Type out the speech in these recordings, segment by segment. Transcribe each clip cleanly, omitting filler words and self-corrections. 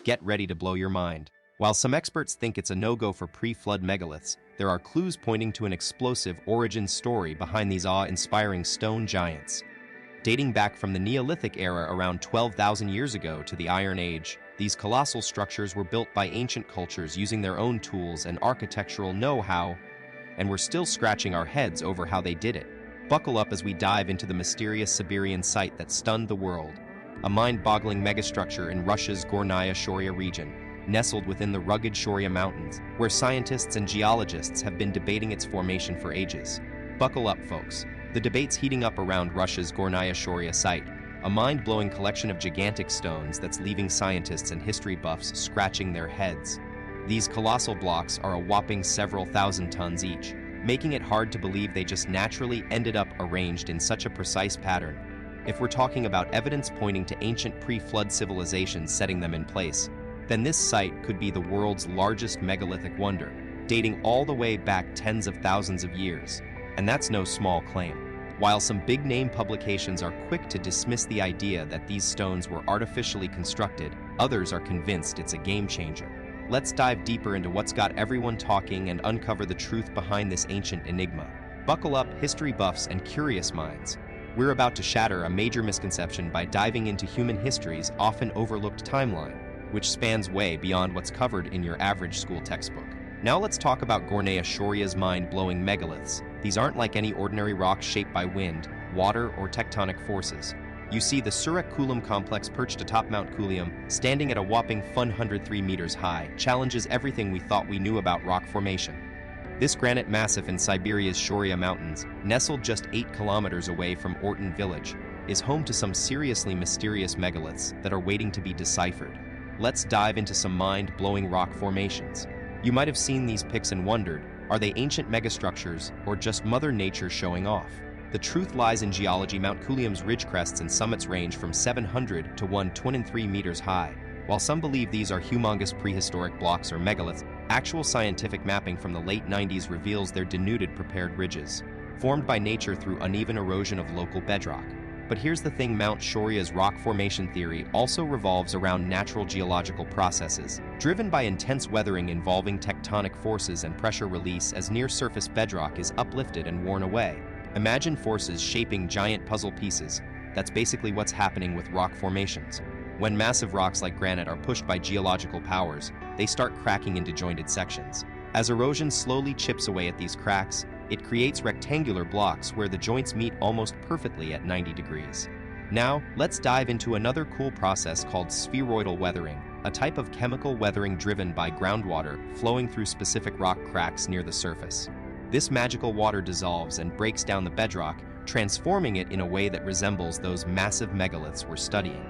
Get ready to blow your mind. While some experts think it's a no-go for pre-flood megaliths, there are clues pointing to an explosive origin story behind these awe-inspiring stone giants. Dating back from the Neolithic era around 12,000 years ago to the Iron Age, these colossal structures were built by ancient cultures using their own tools and architectural know-how, and we're still scratching our heads over how they did it. Buckle up as we dive into the mysterious Siberian site that stunned the world, a mind-boggling megastructure in Russia's Gornaya Shoria region, nestled within the rugged Shoria Mountains, where scientists and geologists have been debating its formation for ages. Buckle up, folks. The debate's heating up around Russia's Gornaya Shoria site, a mind-blowing collection of gigantic stones that's leaving scientists and history buffs scratching their heads. These colossal blocks are a whopping several thousand tons each, making it hard to believe they just naturally ended up arranged in such a precise pattern. If we're talking about evidence pointing to ancient pre-flood civilizations setting them in place, then this site could be the world's largest megalithic wonder, dating all the way back tens of thousands of years. And that's no small claim. While some big-name publications are quick to dismiss the idea that these stones were artificially constructed, others are convinced it's a game-changer. Let's dive deeper into what's got everyone talking and uncover the truth behind this ancient enigma. Buckle up, history buffs and curious minds. We're about to shatter a major misconception by diving into human history's often overlooked timeline, which spans way beyond what's covered in your average school textbook. Now let's talk about Gornaya Shoria's mind-blowing megaliths. These aren't like any ordinary rocks shaped by wind, water, or tectonic forces. You see, the Surak Kulam complex perched atop Mount Kulium, standing at a whopping 103 meters high, challenges everything we thought we knew about rock formation. This granite massif in Siberia's Shoria Mountains, nestled just 8 kilometers away from Orton village, is home to some seriously mysterious megaliths that are waiting to be deciphered. Let's dive into some mind-blowing rock formations. You might have seen these pics and wondered, are they ancient megastructures or just Mother Nature showing off? The truth lies in geology. Mount Kulium's ridge crests and summits range from 700 to 123 meters high. While some believe these are humongous prehistoric blocks or megaliths, actual scientific mapping from the late 90s reveals they're denuded prepared ridges, formed by nature through uneven erosion of local bedrock. But here's the thing, Mount Shoria's rock formation theory also revolves around natural geological processes, driven by intense weathering involving tectonic forces and pressure release as near-surface bedrock is uplifted and worn away. Imagine forces shaping giant puzzle pieces. That's basically what's happening with rock formations. When massive rocks like granite are pushed by geological powers, they start cracking into jointed sections. As erosion slowly chips away at these cracks, it creates rectangular blocks where the joints meet almost perfectly at 90 degrees. Now, let's dive into another cool process called spheroidal weathering, a type of chemical weathering driven by groundwater flowing through specific rock cracks near the surface. This magical water dissolves and breaks down the bedrock, transforming it in a way that resembles those massive megaliths we're studying.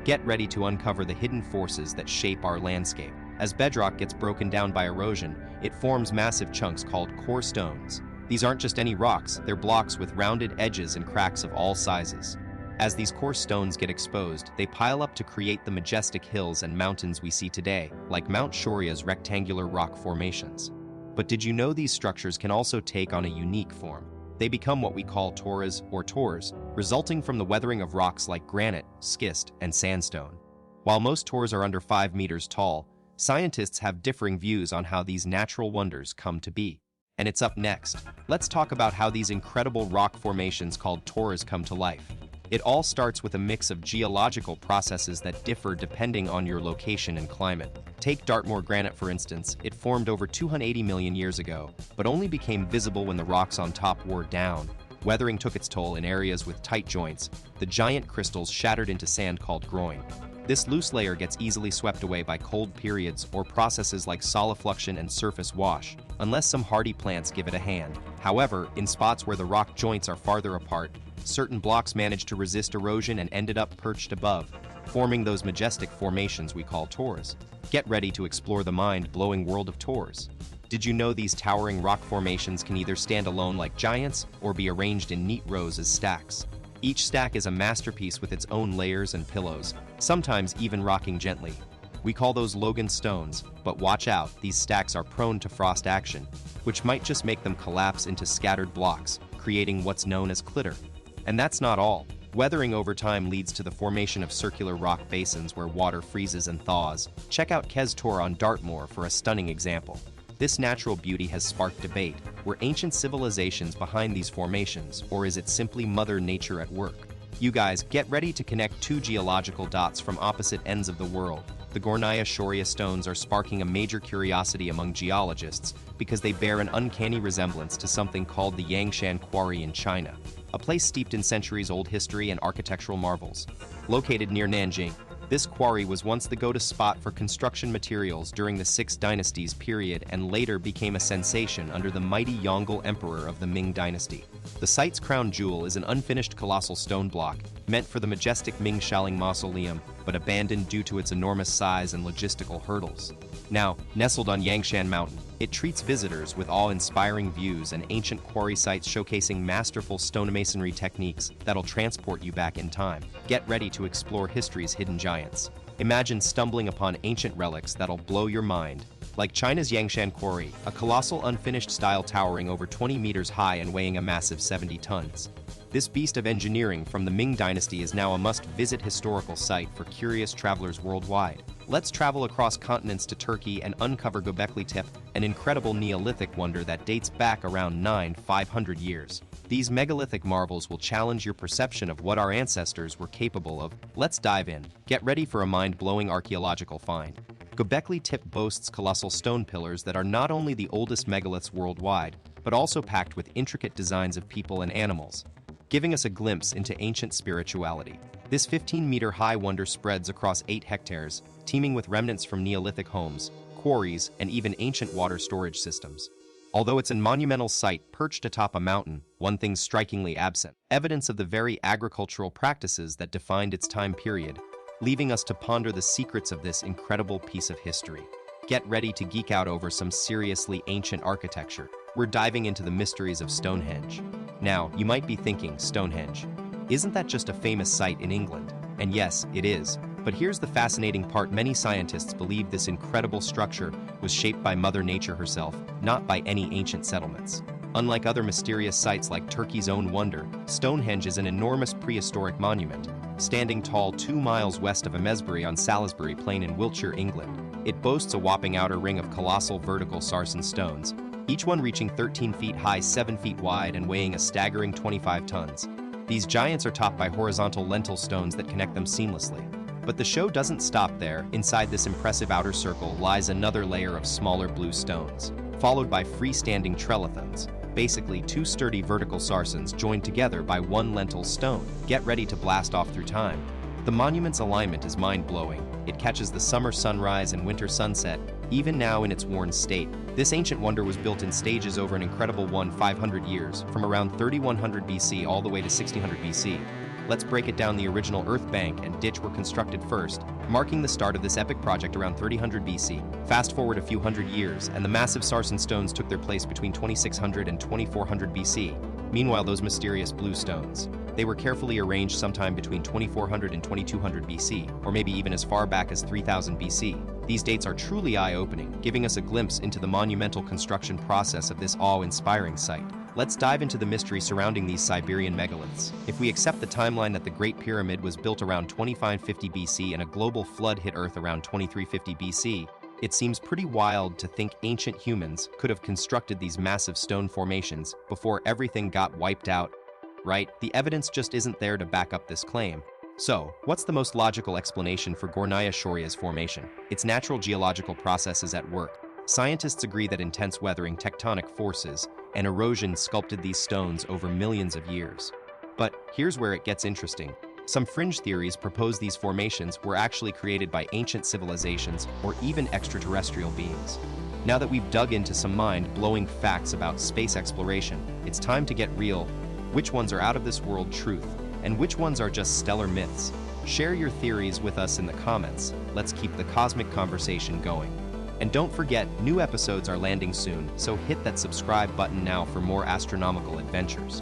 Get ready to uncover the hidden forces that shape our landscape. As bedrock gets broken down by erosion, it forms massive chunks called core stones. These aren't just any rocks, they're blocks with rounded edges and cracks of all sizes. As these core stones get exposed, they pile up to create the majestic hills and mountains we see today, like Mount Shoria's rectangular rock formations. But did you know these structures can also take on a unique form? They become what we call toras or tors, resulting from the weathering of rocks like granite, schist, and sandstone. While most tors are under 5 meters tall, scientists have differing views on how these natural wonders come to be. And it's up next. Let's talk about how these incredible rock formations called toras come to life. It all starts with a mix of geological processes that differ depending on your location and climate. Take Dartmoor granite, for instance. It formed over 280 million years ago, but only became visible when the rocks on top wore down. Weathering took its toll in areas with tight joints. The giant crystals shattered into sand called groin. This loose layer gets easily swept away by cold periods or processes like solifluction and surface wash, unless some hardy plants give it a hand. However, in spots where the rock joints are farther apart, certain blocks managed to resist erosion and ended up perched above, forming those majestic formations we call tors. Get ready to explore the mind-blowing world of tors. Did you know these towering rock formations can either stand alone like giants or be arranged in neat rows as stacks? Each stack is a masterpiece with its own layers and pillows, sometimes even rocking gently. We call those Logan stones, but watch out, these stacks are prone to frost action, which might just make them collapse into scattered blocks, creating what's known as clitter. And that's not all. Weathering over time leads to the formation of circular rock basins where water freezes and thaws. Check out Kes Tor on Dartmoor for a stunning example. This natural beauty has sparked debate. Were ancient civilizations behind these formations, or is it simply Mother Nature at work? You guys, get ready to connect two geological dots from opposite ends of the world. The Gornaya Shoria stones are sparking a major curiosity among geologists because they bear an uncanny resemblance to something called the Yangshan Quarry in China, a place steeped in centuries-old history and architectural marvels. Located near Nanjing, this quarry was once the go-to spot for construction materials during the Six Dynasties period and later became a sensation under the mighty Yongle Emperor of the Ming Dynasty. The site's crown jewel is an unfinished colossal stone block, meant for the majestic Ming Shaoling Mausoleum, but abandoned due to its enormous size and logistical hurdles. Now, nestled on Yangshan Mountain, it treats visitors with awe-inspiring views and ancient quarry sites showcasing masterful stonemasonry techniques that'll transport you back in time. Get ready to explore history's hidden giants. Imagine stumbling upon ancient relics that'll blow your mind. Like China's Yangshan Quarry, a colossal unfinished style towering over 20 meters high and weighing a massive 70 tons. This beast of engineering from the Ming Dynasty is now a must-visit historical site for curious travelers worldwide. Let's travel across continents to Turkey and uncover Göbekli Tepe, an incredible Neolithic wonder that dates back around 500 years. These megalithic marvels will challenge your perception of what our ancestors were capable of. Let's dive in. Get ready for a mind-blowing archaeological find. Göbekli Tepe boasts colossal stone pillars that are not only the oldest megaliths worldwide, but also packed with intricate designs of people and animals, giving us a glimpse into ancient spirituality. This 15-meter-high wonder spreads across 8 hectares, teeming with remnants from Neolithic homes, quarries, and even ancient water storage systems. Although it's a monumental site perched atop a mountain, one thing's strikingly absent: evidence of the very agricultural practices that defined its time period, leaving us to ponder the secrets of this incredible piece of history. Get ready to geek out over some seriously ancient architecture. We're diving into the mysteries of Stonehenge. Now, you might be thinking, Stonehenge, isn't that just a famous site in England? And yes, it is. But here's the fascinating part: many scientists believe this incredible structure was shaped by Mother Nature herself, not by any ancient settlements. Unlike other mysterious sites like Turkey's own wonder, Stonehenge is an enormous prehistoric monument, standing tall 2 miles west of Amesbury on Salisbury Plain in Wiltshire, England. It boasts a whopping outer ring of colossal vertical sarsen stones, each one reaching 13 feet high, 7 feet wide, and weighing a staggering 25 tons. These giants are topped by horizontal lentil stones that connect them seamlessly. But the show doesn't stop there. Inside this impressive outer circle lies another layer of smaller blue stones, followed by freestanding trelithons, basically 2 sturdy vertical sarsens joined together by 1 lentil stone. Get ready to blast off through time. The monument's alignment is mind-blowing. It catches the summer sunrise and winter sunset, even now in its worn state. This ancient wonder was built in stages over an incredible 500 years, from around 3100 BC all the way to 1600 BC. Let's break it down. The original earth bank and ditch were constructed first, marking the start of this epic project around 3000 BC. Fast forward a few hundred years, and the massive sarsen stones took their place between 2600 and 2400 BC. Meanwhile, those mysterious blue stones, they were carefully arranged sometime between 2400 and 2200 BC, or maybe even as far back as 3000 BC. These dates are truly eye-opening, giving us a glimpse into the monumental construction process of this awe-inspiring site. Let's dive into the mystery surrounding these Siberian megaliths. If we accept the timeline that the Great Pyramid was built around 2550 BC and a global flood hit Earth around 2350 BC, it seems pretty wild to think ancient humans could have constructed these massive stone formations before everything got wiped out, right? The evidence just isn't there to back up this claim. So, what's the most logical explanation for Gornaya Shoria's formation? Its natural geological processes at work. Scientists agree that intense weathering, tectonic forces, and erosion sculpted these stones over millions of years. But here's where it gets interesting. Some fringe theories propose these formations were actually created by ancient civilizations or even extraterrestrial beings. Now that we've dug into some mind-blowing facts about space exploration, it's time to get real. Which ones are out of this world truth, and which ones are just stellar myths? Share your theories with us in the comments. Let's keep the cosmic conversation going. And don't forget, new episodes are landing soon, so hit that subscribe button now for more astronomical adventures.